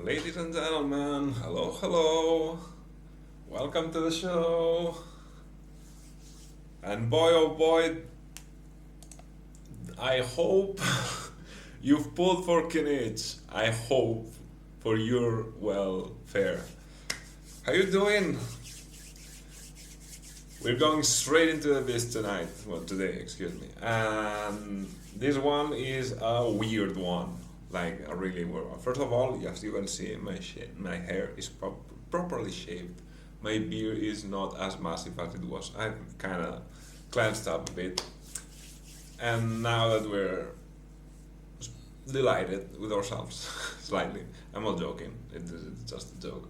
Ladies and gentlemen, hello, hello. Welcome to the show. And boy, oh boy, I hope you've pulled for KtK. I hope for your welfare. How you doing? We're going straight into the abyss tonight. Well, today, excuse me. And this one is a weird one. Like a really weird one. First of all, as you can see, my hair is properly shaved. My beard is not as massive as it was. I've kind of cleansed up a bit. And now that we're delighted with ourselves, slightly. I'm not joking. It's just a joke.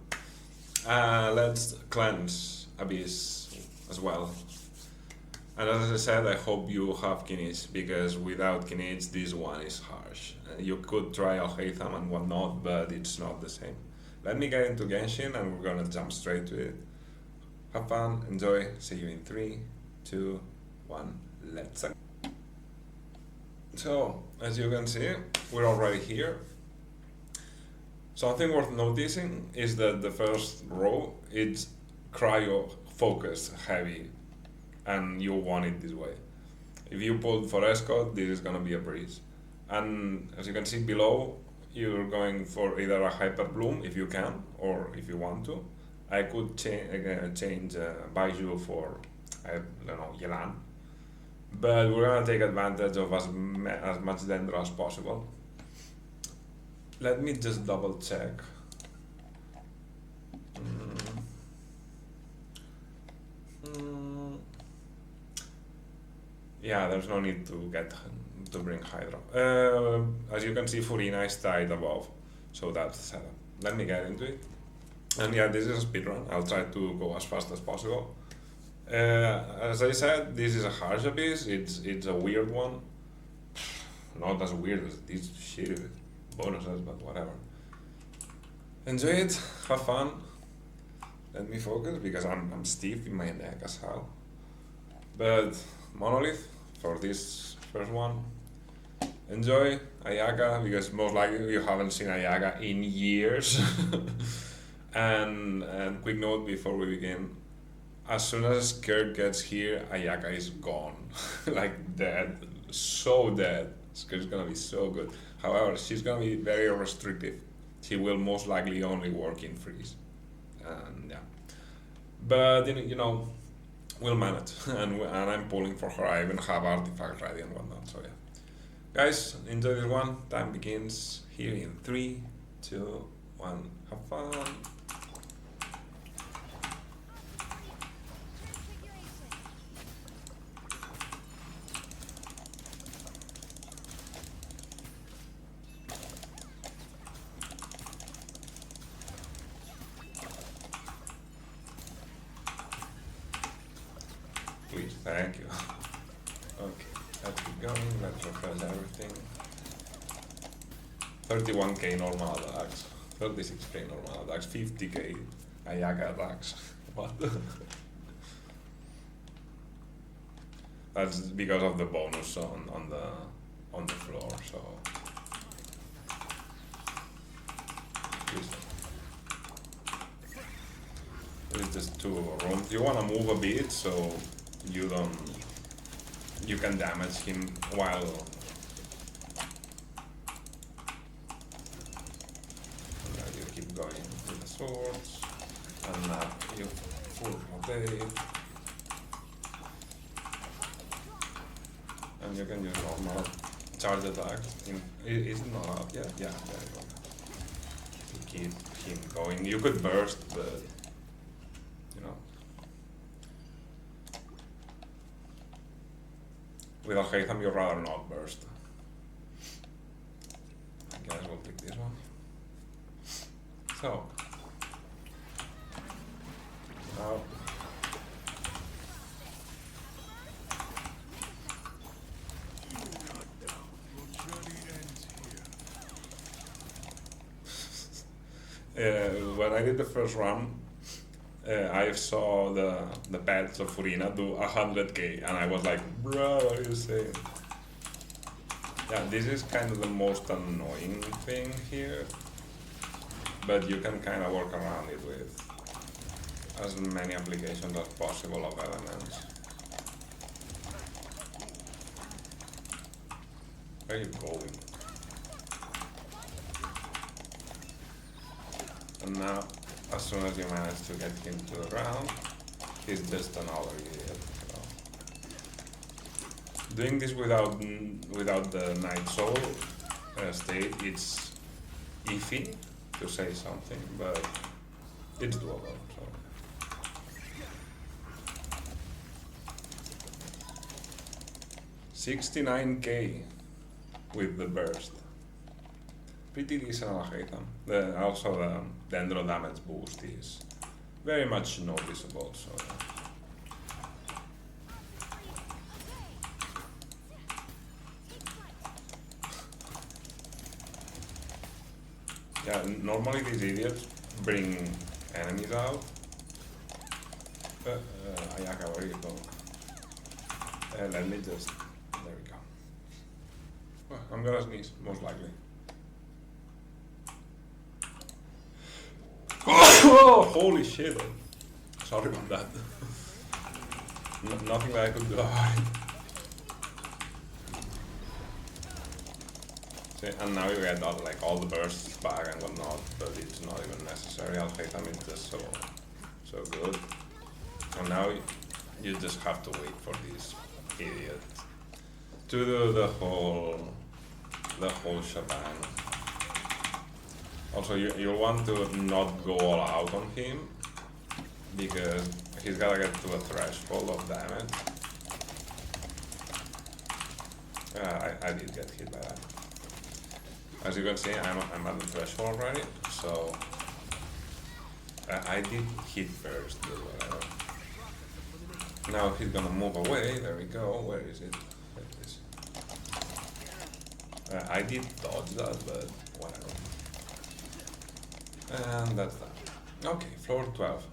Let's cleanse Abyss as well. And as I said, I hope you have KtK, because without KtK this one is harsh. You could try Al-Haytham and whatnot, but it's not the same. Let me get into Genshin and we're gonna jump straight to it. Have fun, enjoy, see you in 3, 2, 1, let's go. So, as you can see, we're already here. Something worth noticing is that the first row is cryo focus heavy, and you want it this way. If you pull for Escort, this is gonna be a breeze. And as you can see below, you're going for either a Hyper Bloom if you can, or if you want to. I could change Baiju for, I don't know, Yelan. But we're gonna take advantage of as much Dendro as possible. Let me just double check. Yeah, there's no need to bring Hydra. As you can see, Furina is tied above, so that's the setup. Let me get into it. And yeah, this is a speedrun. I'll try to go as fast as possible. As I said, this is a harsh abyss. It's a weird one. Not as weird as these shitty bonuses, but whatever. Enjoy it. Have fun. Let me focus because I'm stiff in my neck as hell. But Monolith for this first one. Enjoy Ayaka, because most likely you haven't seen Ayaka in years. and quick note before we begin. As soon as Kirk gets here, Ayaka is gone. Like dead. So dead. It's gonna be so good. However, she's gonna be very restrictive. She will most likely only work in freeze. And yeah. But you know, we'll manage. And I'm pulling for her. I even have artifact ready and whatnot, so yeah. Guys, enjoy this one. Time begins here in 3, 2, 1. Have fun. Please, thank you. Okay, let's keep going, let's refresh everything. 31k normal attacks, 36k normal attacks, 50k Ayaka attacks. What? That's because of the bonus on the floor, so. There's just 2 rooms. You wanna move a bit so you can damage him while you keep going with the swords, and now you full rotate, and you can use normal charge attack. Is it not up yet? Yeah, there you go. To keep him going. You could burst, but you know. With Al-Haytham, you'd rather not burst. I guess we'll pick this one. So. Now. When I did the first run, I saw the pets of Furina do 100k, and I was like, bro, what are you saying? Yeah, this is kind of the most annoying thing here. but you can kind of work around it with as many applications as possible of elements. Where are you going? And now, as soon as you manage to get him to the ground, he's just another idiot. Doing this without the Night Soul state, it's iffy, to say something, but it's doable. So. $69K with the burst. Pretty decent algorithm. Also the dendro damage boost is very much noticeable. So. Yeah, normally these idiots bring enemies out. Ayaka, where you go? Let me just, there we go. Well, I'm gonna sneeze, most likely. Oh, holy shit. Sorry about that. Nothing that I could do about it. See, and now you get all the bursts back and whatnot, but it's not even necessary. I'll hate them, it's just so good. And now you just have to wait for these idiots to do the whole shebang. Also, you'll want to not go all out on him, because he's gotta get to a threshold of damage. I did get hit by that. As you can see, I'm at the threshold already, so I did hit first, but whatever. Now he's gonna move away, there we go, where is it? There it is. I did dodge that, but whatever. And that's that. Okay, floor 12.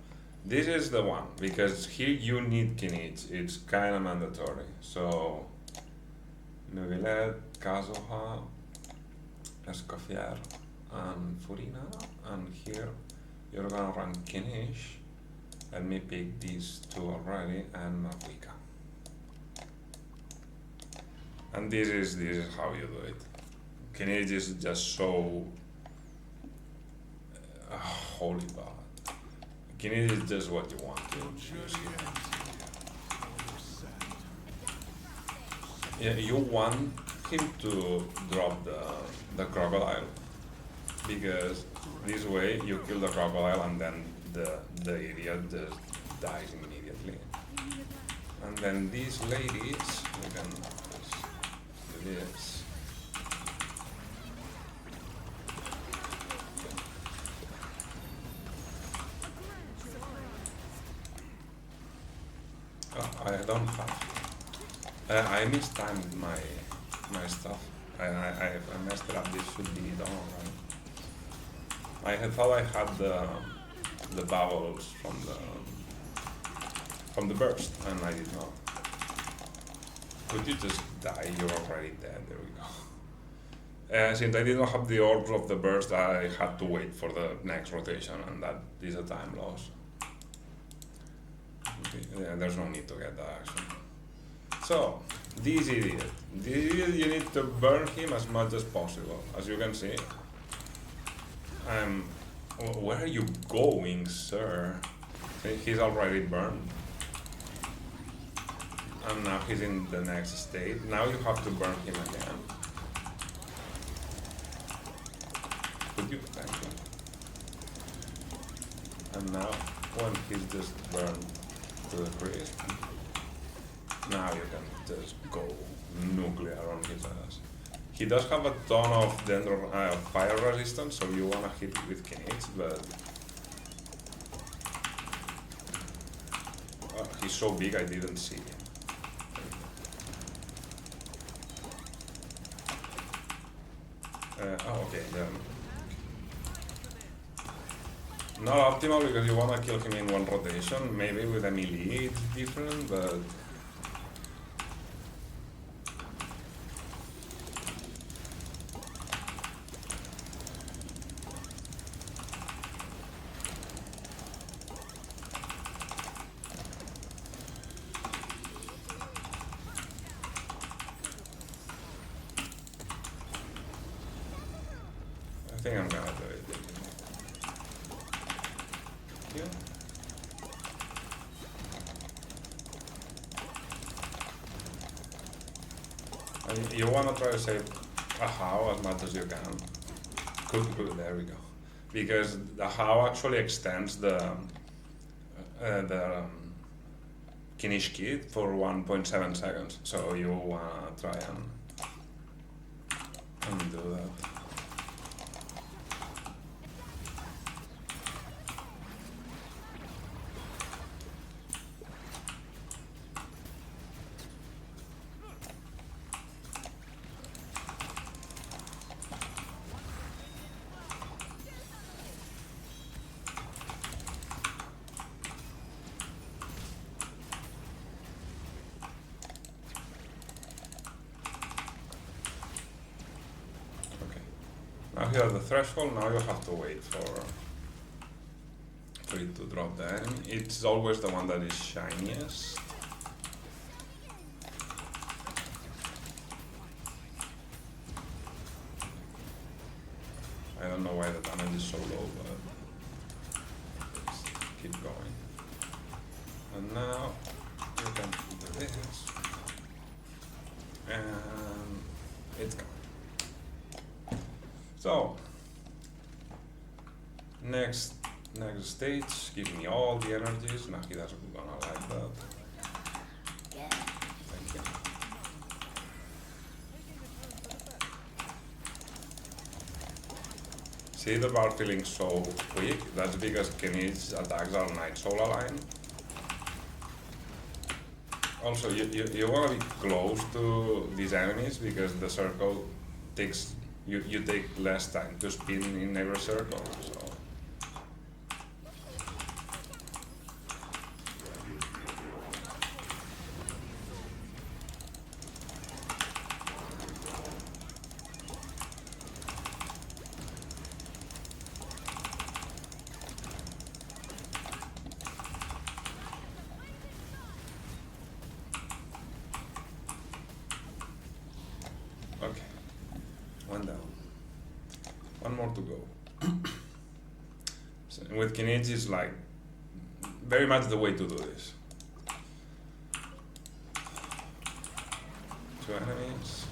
This is the one, because here you need Kinich, it's kinda mandatory. So, Neuvillette, Kazuha, Escoffier, and Furina, and here you're gonna run Kinich. Let me pick these two already, and Mapuika. And this is how you do it. Kinich is just so holy bad. Kinich is just what you want to use here. Yeah, you want him to drop the crocodile, because this way you kill the crocodile and then the idiot just dies immediately. And then these ladies, we can just do this. Oh, I don't have. I mistimed my stuff. I messed it up. This should be done alright. I had thought I had the bubbles from the burst, and I did not. Could you just die? You're already dead. There we go. Since I did not have the orbs of the burst, I had to wait for the next rotation, and that is a time loss. Okay, yeah, there's no need to get that action. So, this idiot, you need to burn him as much as possible. As you can see, where are you going, sir? See, he's already burned. And now he's in the next state. Now you have to burn him again. Could you thank him? And now, when he's just burned to the crisp, now you can just go nuclear on his ass. He does have a ton of fire resistance, so you wanna hit it with Kinich, but he's so big I didn't see him. Okay, then. Not optimal because you wanna kill him in one rotation. Maybe with a melee it's different, but think I'm gonna do it. Yeah. And you wanna try to save a how as much as you can. Good, there we go. Because the how actually extends the KtK for 1.7 seconds. So you wanna try and do that. Now here the threshold, now you have to wait for it to drop the enemy. It's always the one that is shiniest. I don't know why the damage is so low, but let's keep going. And now you can do this. And it's gone. So, next stage, give me all the energies. Now he doesn't gonna like that. Thank you. See the bar filling so quick? That's because KtK's attacks are Night Soul aligned. Also, you wanna be close to these enemies because the circle takes you take less time to spin in every circle, so. Okay. One down. One more to go. So with KtK is like very much the way to do this. Two enemies.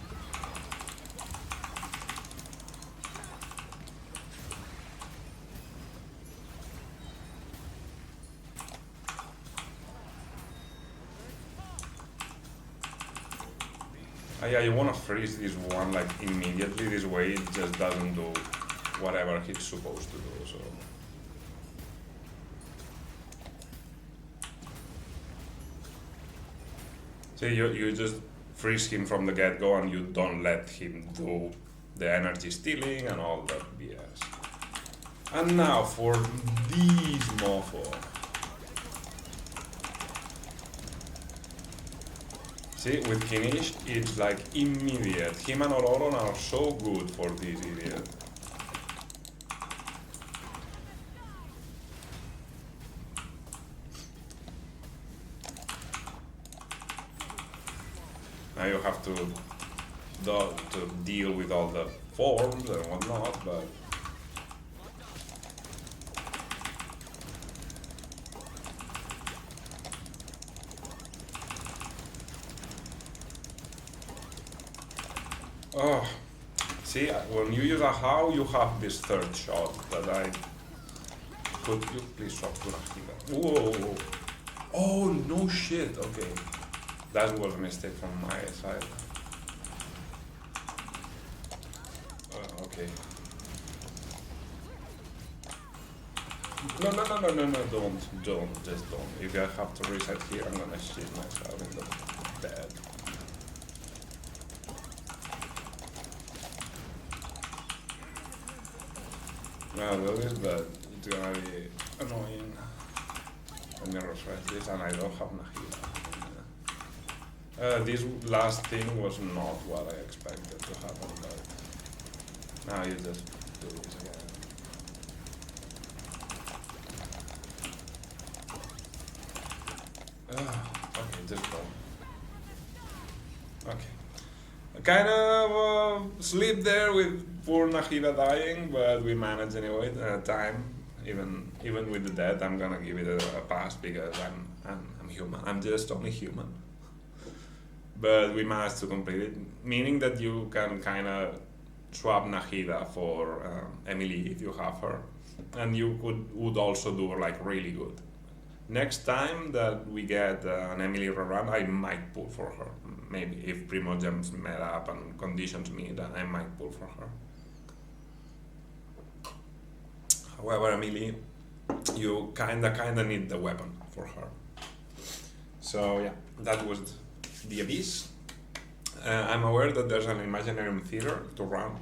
Yeah, you wanna freeze this one like immediately. This way it just doesn't do whatever he's supposed to do. So. See, you just freeze him from the get-go and you don't let him do the energy stealing and all that BS. And now for these mofo. See, with KtK, it's like immediate. Him and Auroron are so good for this idiot. Now you have to deal with all the forms and whatnot, but oh, see, when you use a how, you have this third shot that I could you please stop to whoa. Oh no shit, okay. That was a mistake from my side. Okay. No, just don't. If I have to reset here, I'm gonna shit myself in the bed. Well, that is bad. It's gonna be annoying. I'm gonna refresh this and I don't have Nahila. This last thing was not what I expected to happen, but now you just do this again. Okay, just go. Okay. I kind of sleep there with poor Nahida dying, but we managed anyway. Time, even with the death, I'm gonna give it a pass because I'm human. I'm just only human. But we managed to complete it, meaning that you can kind of swap Nahida for Emily if you have her, and you would also do like really good. Next time that we get an Emily rerun, I might pull for her. Maybe if Primogems met up and conditions me, then I might pull for her. However, Emily, you kinda need the weapon for her. So yeah, that was the Abyss. I'm aware that there's an Imaginarium Theater to run,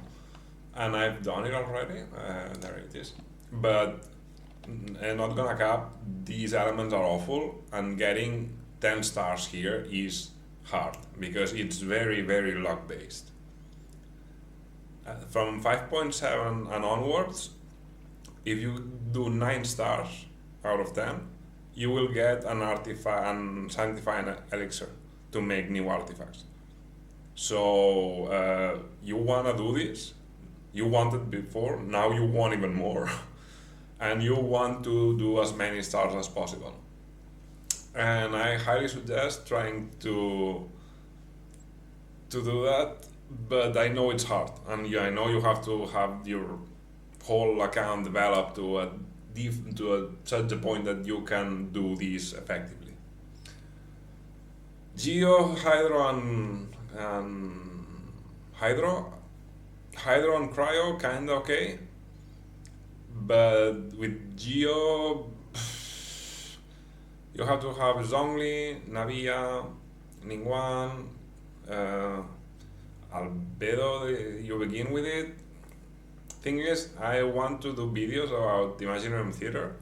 and I've done it already. There it is. But not gonna cap, these elements are awful, and getting 10 stars here is hard because it's very, very luck based. From 5.7 and onwards, if you do 9 stars out of 10, you will get an artifact and sanctifying elixir to make new artifacts. So you wanna do this, you wanted before, now you want even more. And you want to do as many stars as possible. And I highly suggest trying to do that, but I know it's hard, and I know you have to have your whole account developed to such a point that you can do this effectively. Geo, Hydro, and Hydro and Cryo kinda okay, but with Geo you have to have Zhongli, Navia, Ningguang, Albedo. You begin with it. Thing is, I want to do videos about the Imaginarium Theater,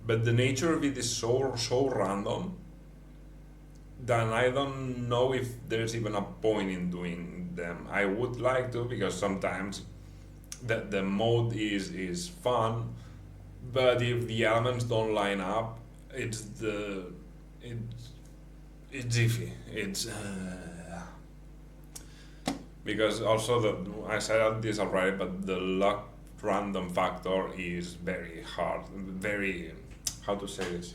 but the nature of it is so random that I don't know if there's even a point in doing them. I would like to, because sometimes the mode is fun, but if the elements don't line up, it's iffy. It's because also I said this already, but the luck random factor is very hard, very, how to say this,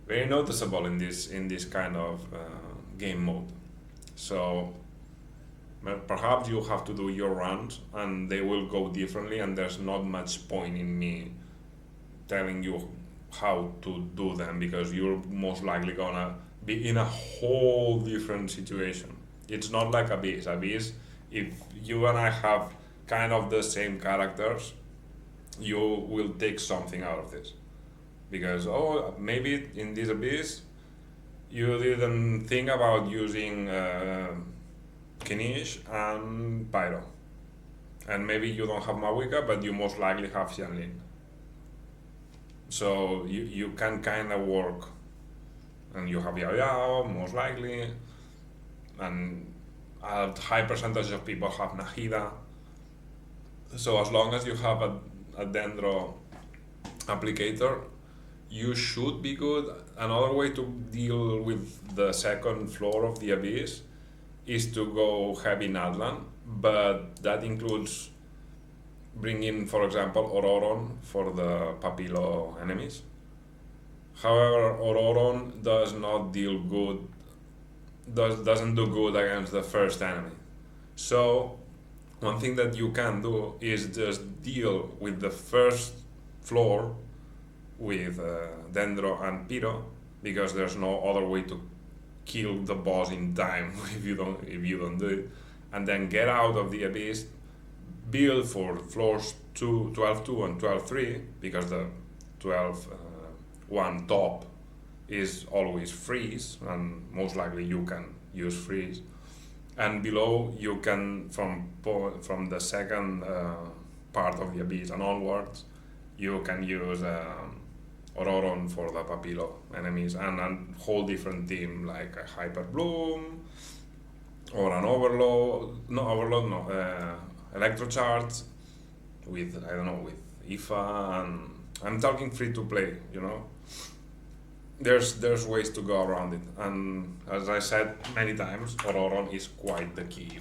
very noticeable in this kind of game mode. So perhaps you have to do your runs and they will go differently, and there's not much point in me telling you how to do them because you're most likely gonna be in a whole different situation. It's not like Abyss. Abyss, if you and I have kind of the same characters, you will take something out of this. Because, maybe in this Abyss, you didn't think about using Kinish and Pyro. And maybe you don't have Mawika, but you most likely have Xianlin. So you can kind of work, and you have Yao Yao, most likely, and a high percentage of people have Nahida. So as long as you have a Dendro applicator, you should be good. Another way to deal with the second floor of the Abyss is to go heavy Nadlan, but that includes bringing, for example, Ororon for the Papilo enemies. However, Ororon doesn't do good against the first enemy. So one thing that you can do is just deal with the first floor with Dendro and Pyro, because there's no other way to kill the boss in time if you don't do it, and then get out of the Abyss, build for floors 12-2 and 12-3, because the 12-1 top is always freeze, and most likely you can use freeze, and below you can from the second part of the Abyss and onwards you can use Ororon for the Papilo enemies, and a whole different team like a Hyper Bloom or an Electrocharge with, I don't know, with Ifa, and I'm talking free to play, There's ways to go around it, and as I said many times, Ororon is quite the key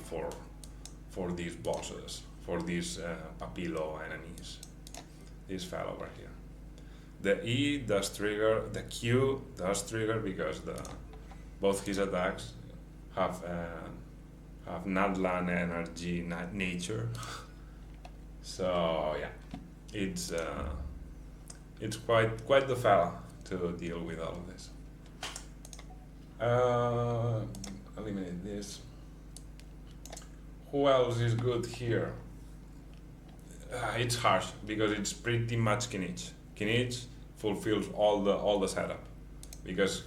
for these bosses. for these Papillo enemies. This fell over here. The E does trigger, the Q does trigger because both his attacks have Nadlan energy nature. So yeah, it's quite the fella to deal with all of this. Eliminate this. Who else is good here? It's harsh because it's pretty much Kinich. Kinich fulfills all the setup because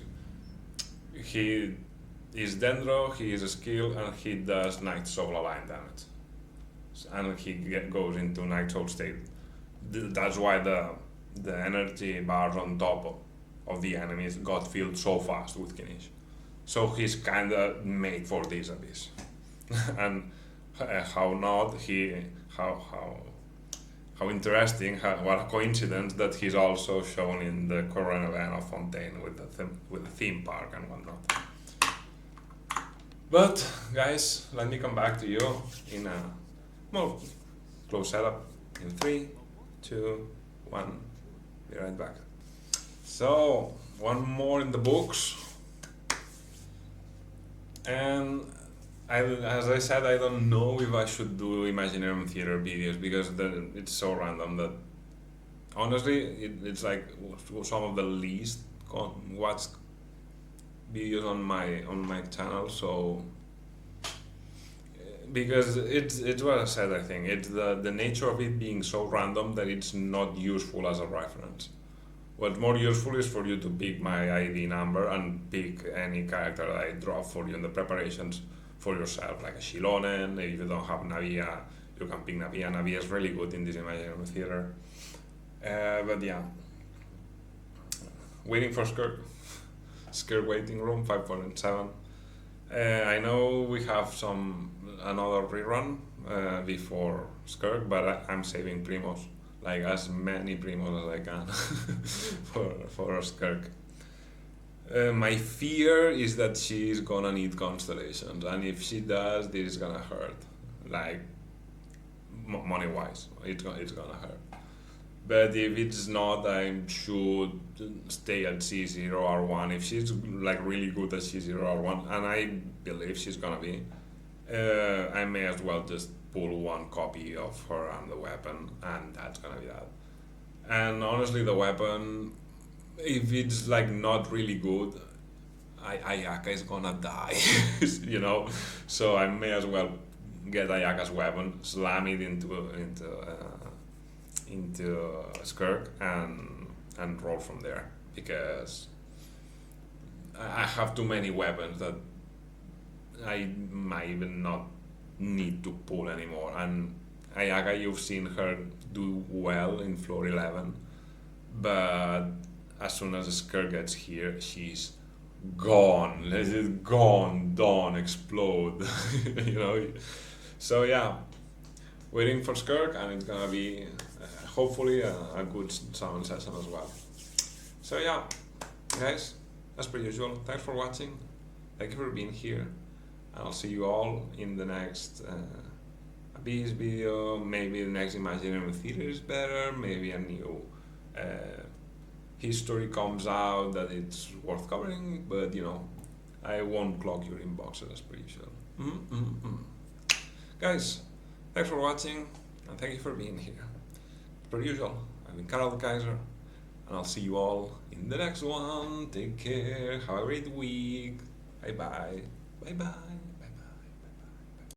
he is Dendro, he is a skill, and he does Night Soul Align damage, and he goes into Night Soul state. That's why the energy bars on top of the enemies got filled so fast with Kinich. So he's kinda made for this abyss. And how interesting, what a coincidence that he's also shown in the current event of Fontaine with the theme park and whatnot. But guys, let me come back to you in a more close setup in 3, 2, 1. Be right back. So one more in the books, and as I said, I don't know if I should do Imaginarium Theater videos because it's so random that honestly it's like some of the least watched videos on my channel. So because it's what I said, I think it's the nature of it being so random that it's not useful as a reference. What's more useful is for you to pick my ID number and pick any character that I drop for you in the preparations for yourself, like a Shilonen. If you don't have Navia, you can pick Navia. Navia is really good in this Imaginarium Theater. But yeah, waiting for Skirk. Skirk waiting room 5.7. I know we have another rerun before Skirk, but I'm saving Primos, like as many Primos as I can for Skirk. My fear is that she's gonna need constellations, and if she does, this is gonna hurt, like money wise, it's gonna hurt. But if it's not, I should stay at C0R1. If she's like really good at C0R1, and I believe she's gonna be, I may as well just pull one copy of her and the weapon, and that's gonna be that. And honestly, the weapon, if it's like not really good, Ayaka is gonna die, you know. So I may as well get Ayaka's weapon, slam it into Skirk, and roll from there, because I have too many weapons that I might even not need to pull anymore. And Ayaka, you've seen her do well in floor 11, but as soon as Skirk gets here, she's gone. Let it gone, dawn, explode, you know. So yeah, waiting for Skirk, and it's gonna be hopefully a good summon session as well. So yeah, guys, as per usual, thanks for watching. Thank you for being here. I'll see you all in the next Abyss video. Maybe the next Imaginarium Theater is better. Maybe a new history comes out that it's worth covering, but you know, I won't clog your inboxes as per usual. Guys, thanks for watching, and thank you for being here. As per usual, I've been KtK, and I'll see you all in the next one. Take care, have a great week. Bye bye. Bye bye.